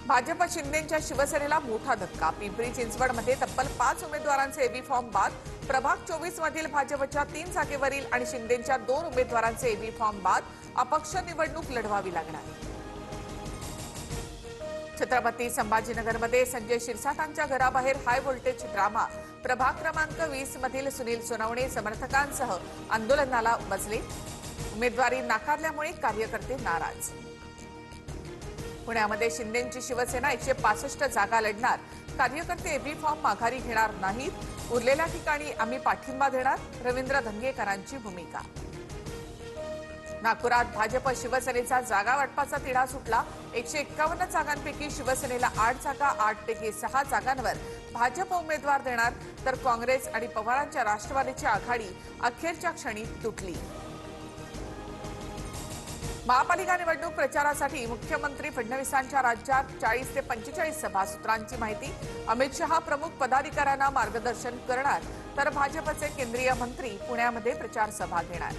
भाजप शिंदेच्या शिवसेनेला मोठा धक्का। पिंपरी चिंचवडमध्ये तब्बल 5 उमेदवारांचे एबी फॉर्म बाद। प्रभाग 24 मधील भाजपच्या 3 जागेवरील आणि शिंदेच्या 2 उमेदवारांचे एबी फॉर्म बाद। अपक्ष निवडणूक लढवावी लागणार। छत्रपती संभाजीनगरमध्ये संजय शिरसाटांच्या घराबाहेर हाय व्होल्टेज ड्रामा। प्रभाग क्रमांक 20 मधील सुनील सोनवणे समर्थकांसह आंदोलनाला बसले। उमेदवारी नाकारल्यामुळे कार्यकर्ते नाराज। पुण्यामध्ये शिंदेची शिवसेना 165 जागा लढणार। कार्यकर्ते एबी फॉर्म माघारी घेणार नाहीत। उरलेल्या ठिकाणी आम्ही पाठिंबा देणार। रवींद्र धंगेकरांची भूमिका। नागपुरात भाजप शिवसेनेचा जागा वाटपाचा तिढा सुटला। 151 जागांपैकी शिवसेनेला 8 जागा, 8 पैकी 6 जागांवर भाजप उमेदवार देणार, तर काँग्रेस आणि पवारांच्या राष्ट्रवादीची आघाडी अखेरच्या क्षणी तुटली। महापालिका निवडणूक प्रचारासाठी मुख्यमंत्री फडणवीसांच्या राज्यात 40 ते 45 सभा। सूत्रांची माहिती, अमित शहा प्रमुख पदाधिकाऱ्यांना मार्गदर्शन करणार, तर भाजपचे केंद्रीय मंत्री पुण्यामध्ये प्रचार सभा घेणार।